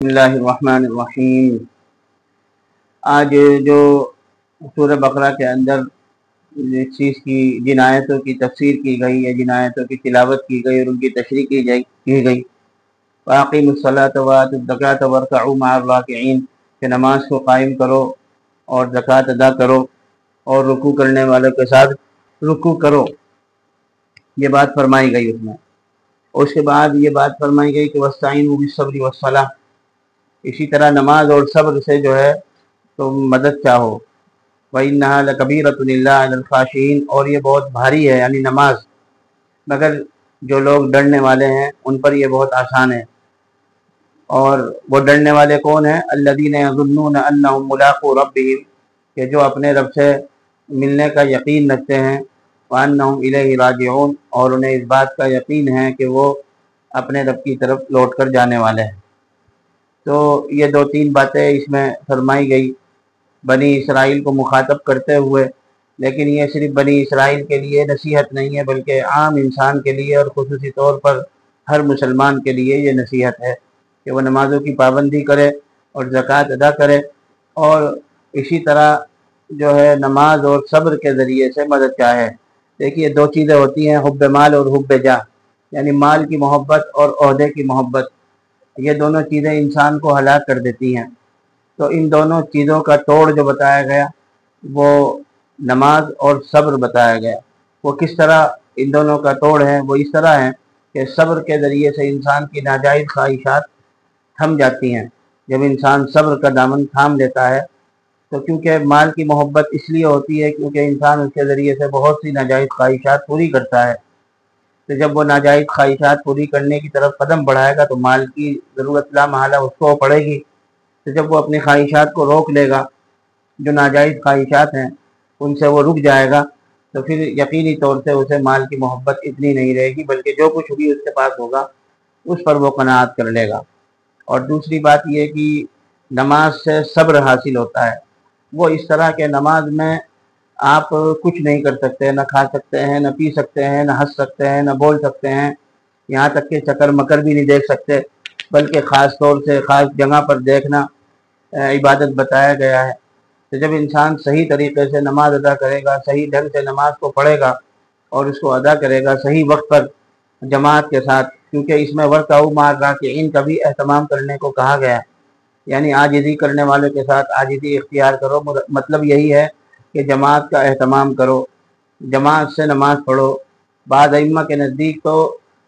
بسم اللہ الرحمن الرحیم۔ آج جو سورہ بقرہ کے اندر جس چیز کی جن آیتوں کی تفسیر کی گئی یا جن آیتوں کی تلاوت کی گئی اور ان کی تشریح کی گئی وَأَقِیمُوا الصَّلَاةَ وَآتُوا الزَّکَاةَ وَارْکَعُوا مَعَ الرَّاکِعِینَ کہ نماز کو قائم کرو اور زکوٰۃ ادا کرو اور رکوع کرنے والوں کے ساتھ رکوع کرو، یہ بات فرمائی گئی اس میں۔ اس کے بعد یہ بات فرمائی گئی کہ وَاسْتَعِینُوا بِالصَّبْرِ وَالصَّلَاةِ، اسی طرح نماز اور صبر سے جو ہے تم مدد چاہو۔ وَإِنَّهَا لَكَبِیرَةٌ إِلَّا عَلَى الْخَاشِعِینَ، اور یہ بہت بھاری ہے یعنی نماز، مگر جو لوگ ڈرنے والے ہیں ان پر یہ بہت آسان ہے۔ اور وہ ڈرنے والے کون ہیں؟ الَّذِینَ یَظُنُّونَ أَنَّهُم مُّلَاقُو رَبِّهِمْ، کہ جو اپنے رب سے ملنے کا یقین رکھتے ہیں، وَأَنَّهُمْ إِلَیہِ رَاجِعُونَ، اور انہیں اس بات کا یقین ہے کہ وہ اپنے رب کی طرف لوٹ کر جانے والے ہیں۔ تو یہ دو تین باتیں اس میں فرمائی گئی بنی اسرائیل کو مخاطب کرتے ہوئے، لیکن یہ صرف بنی اسرائیل کے لیے نصیحت نہیں ہے بلکہ عام انسان کے لیے اور خصوصی طور پر ہر مسلمان کے لیے یہ نصیحت ہے کہ وہ نمازوں کی پابندی کرے اور زکوٰۃ ادا کرے، اور اسی طرح جو ہے نماز اور صبر کے ذریعے سے مدد چاہے۔ دیکھیے دو چیزیں ہوتی ہیں، حب مال اور حب جاہ، یعنی مال کی محبت اور عہدے کی محبت، یہ دونوں چیزیں انسان کو ہلاک کر دیتی ہیں۔ تو ان دونوں چیزوں کا توڑ جو بتایا گیا وہ نماز اور صبر بتایا گیا۔ وہ کس طرح ان دونوں کا توڑ ہے؟ وہ اس طرح ہے کہ صبر کے ذریعے سے انسان کی ناجائز خواہشات تھم جاتی ہیں۔ جب انسان صبر کا دامن تھام لیتا ہے تو کیونکہ مال کی محبت اس لیے ہوتی ہے کیونکہ انسان اس کے ذریعے سے بہت سی ناجائز خواہشات پوری کرتا ہے، تو جب وہ ناجائز خواہشات پوری کرنے کی طرف قدم بڑھائے گا تو مال کی ضرورت لا محالہ اس کو پڑے گی۔ تو جب وہ اپنی خواہشات کو روک لے گا، جو ناجائز خواہشات ہیں ان سے وہ رک جائے گا، تو پھر یقینی طور سے اسے مال کی محبت اتنی نہیں رہے گی، بلکہ جو کچھ بھی اس کے پاس ہوگا اس پر وہ قناعت کر لے گا۔ اور دوسری بات یہ کہ نماز سے صبر حاصل ہوتا ہے۔ وہ اس طرح کہ نماز میں آپ کچھ نہیں کر سکتے، نہ کھا سکتے ہیں، نہ پی سکتے ہیں، نہ ہنس سکتے ہیں، نہ بول سکتے ہیں، یہاں تک کہ چکر مکر بھی نہیں دیکھ سکتے، بلکہ خاص طور سے خاص جگہ پر دیکھنا عبادت بتایا گیا ہے۔ تو جب انسان صحیح طریقے سے نماز ادا کرے گا، صحیح ڈھنگ سے نماز کو پڑھے گا اور اس کو ادا کرے گا صحیح وقت پر جماعت کے ساتھ، کیونکہ اس میں وَارْکَعُوا مَعَ الرَّاکِعِینَ کا بھی اہتمام کرنے کو کہا گیا ہے، یعنی عاجزی کرنے والوں کے ساتھ عاجزی اختیار کرو، مطلب یہی ہے کہ جماعت کا اہتمام کرو، جماعت سے نماز پڑھو۔ بعض ائمہ کے نزدیک تو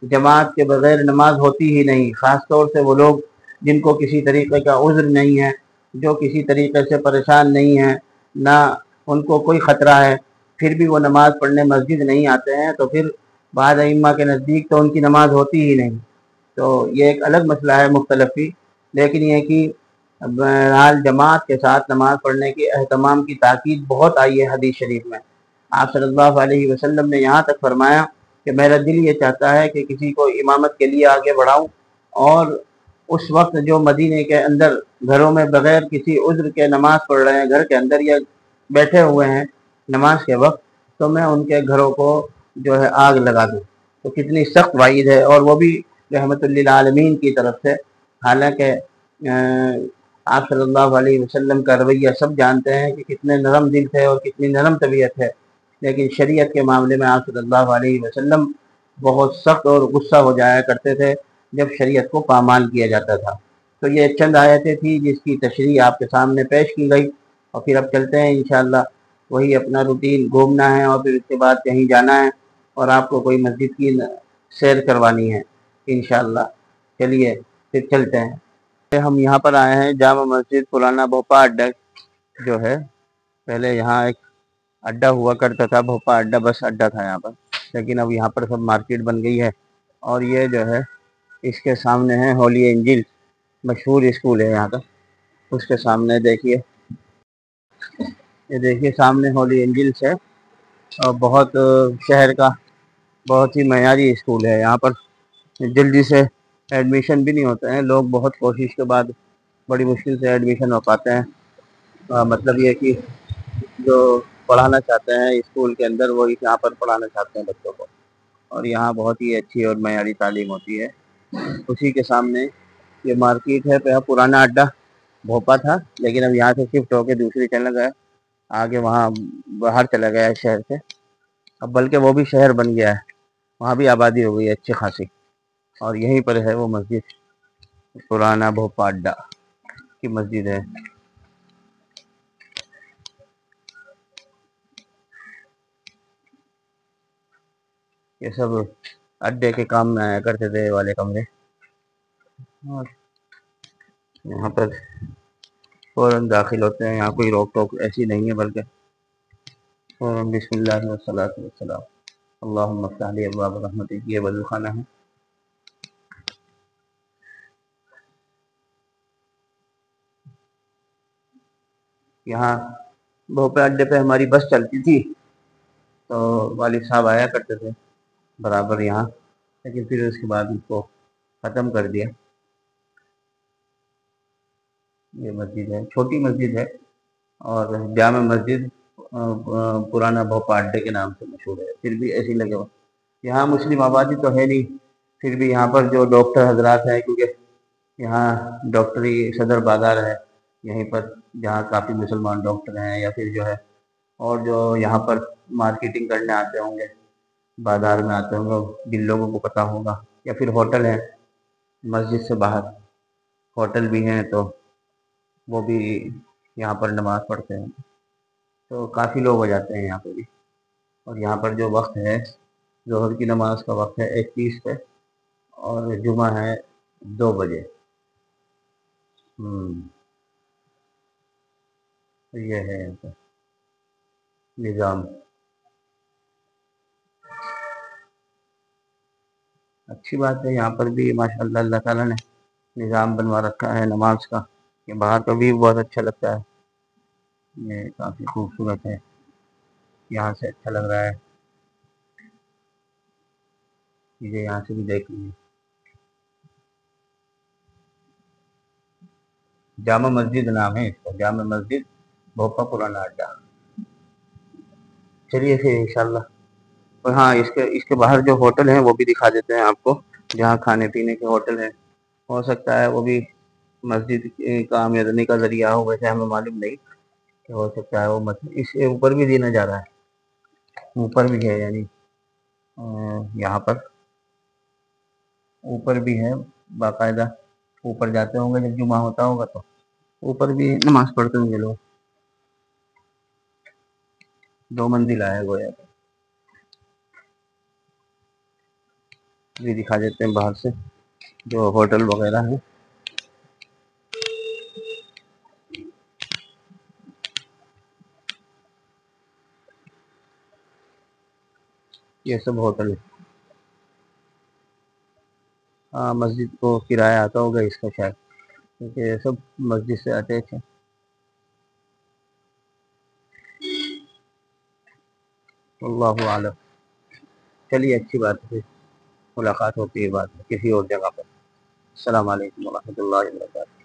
جماعت کے بغیر نماز ہوتی ہی نہیں، خاص طور سے وہ لوگ جن کو کسی طریقے کا عذر نہیں ہے، جو کسی طریقے سے پریشان نہیں ہیں، نہ ان کو کوئی خطرہ ہے، پھر بھی وہ نماز پڑھنے مسجد نہیں آتے ہیں، تو پھر بعض ائمہ کے نزدیک تو ان کی نماز ہوتی ہی نہیں۔ تو یہ ایک الگ مسئلہ ہے مختلفی، لیکن یہ کہ بہرحال جماعت کے ساتھ نماز پڑھنے کے اہتمام کی تاکید بہت آئی ہے حدیث شریف میں۔ آپ صلی اللہ علیہ وسلم نے یہاں تک فرمایا کہ میرا دل یہ چاہتا ہے کہ کسی کو امامت کے لیے آگے بڑھاؤں، اور اس وقت جو مدینے کے اندر گھروں میں بغیر کسی عذر کے نماز پڑھ رہے ہیں، گھر کے اندر یا بیٹھے ہوئے ہیں نماز کے وقت، تو میں ان کے گھروں کو جو ہے آگ لگا دوں۔ تو کتنی سخت وعید ہے، اور وہ بھی رحمت للعالمین کی طرف سے۔ حالانکہ آپ صلی اللہ علیہ وسلم کا رویہ سب جانتے ہیں کہ کتنے نرم دل تھے اور کتنی نرم طبیعت ہے، لیکن شریعت کے معاملے میں آپ صلی اللہ علیہ وسلم بہت سخت اور غصہ ہو جایا کرتے تھے جب شریعت کو پامال کیا جاتا تھا۔ تو یہ چند آیتیں تھیں جس کی تشریح آپ کے سامنے پیش کی گئی، اور پھر اب چلتے ہیں انشاءاللہ، وہی اپنا روٹین، گھومنا ہے اور پھر اس کے بعد کہیں جانا ہے اور آپ کو کوئی مسجد کی سیر کروانی ہے انشاءاللہ۔ چلیے پھر چلتے ہیں۔ ہم یہاں پر آئے ہیں جامع مسجد پرانا بھوپا اڈا جو ہے، پہلے یہاں ایک اڈا ہوا کرتا تھا، بھوپا اڈا بس اڈا تھا یہاں پر، لیکن اب یہاں پر سب مارکیٹ بن گئی ہے۔ اور یہ جو ہے اس کے سامنے ہے ہولی اینجل، مشہور اسکول ہے یہاں کا، اس کے سامنے دیکھیے، یہ دیکھیے سامنے ہولی اینجلس ہے، اور بہت شہر کا بہت ہی معیاری اسکول ہے۔ یہاں پر جلدی سے ایڈمیشن بھی نہیں ہوتے ہیں، لوگ بہت کوشش کے بعد بڑی مشکل سے ایڈمیشن ہو پاتے ہیں۔ مطلب یہ کہ جو پڑھانا چاہتے ہیں اسکول کے اندر وہ یہاں پر پڑھانا چاہتے ہیں بچوں کو، اور یہاں بہت ہی اچھی اور معیاری تعلیم ہوتی ہے۔ اسی کے سامنے یہ مارکیٹ ہے پرانا اڈا بھوپا تھا، لیکن اب یہاں سے شفٹ ہو کے دوسری چل گیا، آگے وہاں باہر چلا گیا ہے شہر سے، اب بلکہ وہ بھی شہر بن گیا ہے، وہاں بھی آبادی ہو گئی ہے اچھی خاصی، اور یہیں پر ہے وہ مسجد، پرانا بھوپا اڈا کی مسجد ہے۔ یہ سب اڈے کے کام میں آیا کرتے تھے والے کمرے، اور یہاں پر فوراً داخل ہوتے ہیں، یہاں کوئی روک ٹوک ایسی نہیں ہے، بلکہ فوراً بسم اللہ والصلاۃ والسلام اللہم افتح لی ابواب رحمتک، یہ وضو خانہ ہے۔ یہاں بھوپا اڈے پہ ہماری بس چلتی تھی تو والد صاحب آیا کرتے تھے برابر یہاں، لیکن پھر اس کے بعد اس کو ختم کر دیا۔ یہ مسجد ہے، چھوٹی مسجد ہے، اور جامع مسجد پرانا بھوپا اڈے کے نام سے مشہور ہے، پھر بھی ایسی لگے ہو۔ یہاں مسلم آبادی تو ہے نہیں، پھر بھی یہاں پر جو ڈاکٹر حضرات ہیں، کیونکہ یہاں ڈاکٹری صدر بازار ہے یہیں پر، جہاں کافی مسلمان ڈاکٹر ہیں، یا پھر جو ہے اور جو یہاں پر مارکیٹنگ کرنے آتے ہوں گے، بازار میں آتے ہوں گے، جن لوگوں کو پتہ ہوگا، یا پھر ہوٹل ہے مسجد سے باہر، ہوٹل بھی ہیں تو وہ بھی یہاں پر نماز پڑھتے ہیں، تو کافی لوگ ہو جاتے ہیں یہاں پہ بھی۔ اور یہاں پر جو وقت ہے، ظہر کی نماز کا وقت ہے 1:30 پہ، اور جمعہ ہے 2 بجے۔ یہ ہے یہاں کا نظام، اچھی بات ہے، یہاں پر بھی ماشاء اللہ اللہ تعالیٰ نے نظام بنوا رکھا ہے نماز کا، یہ باہر کا بھی بہت اچھا لگتا ہے، یہ کافی خوبصورت ہے، یہاں سے اچھا لگ رہا ہے، چیزیں یہاں سے بھی دیکھ لی۔ جامع مسجد نام ہے اس کا، جامع مسجد بھوپا پرانا اڈا۔ چلیے پھر انشاءاللہ، اور ہاں اس کے باہر جو ہوٹل ہیں وہ بھی دکھا دیتے ہیں آپ کو، جہاں کھانے پینے کے ہوٹل ہیں، ہو سکتا ہے وہ بھی مسجد کا آمدنی کا ذریعہ ہو، ویسے ہمیں معلوم نہیں کہ ہو سکتا ہے وہ مسجد اس سے اوپر بھی دینا جا رہا ہے، اوپر بھی ہے، یعنی یہاں پر اوپر بھی ہے باقاعدہ، اوپر جاتے ہوں گے جب جمعہ ہوتا ہوگا تو اوپر بھی نماز پڑھتے ہوں گے لوگ، 2 منزل ہے گویا، بھی دکھا دیتے ہیں باہر سے جو ہوٹل وغیرہ ہیں۔ یہ سب ہوٹل ہے، ہاں مسجد کو کرایہ آتا ہوگا اس کا شاید، کیونکہ یہ سب مسجد سے اٹیچ ہے۔ اللہ عالم، چلیے اچھی بات ہے، ملاقات ہوتی ہے بعد میں کسی اور جگہ پر۔ السلام علیکم ورحمۃ اللہ وبرکاتہ۔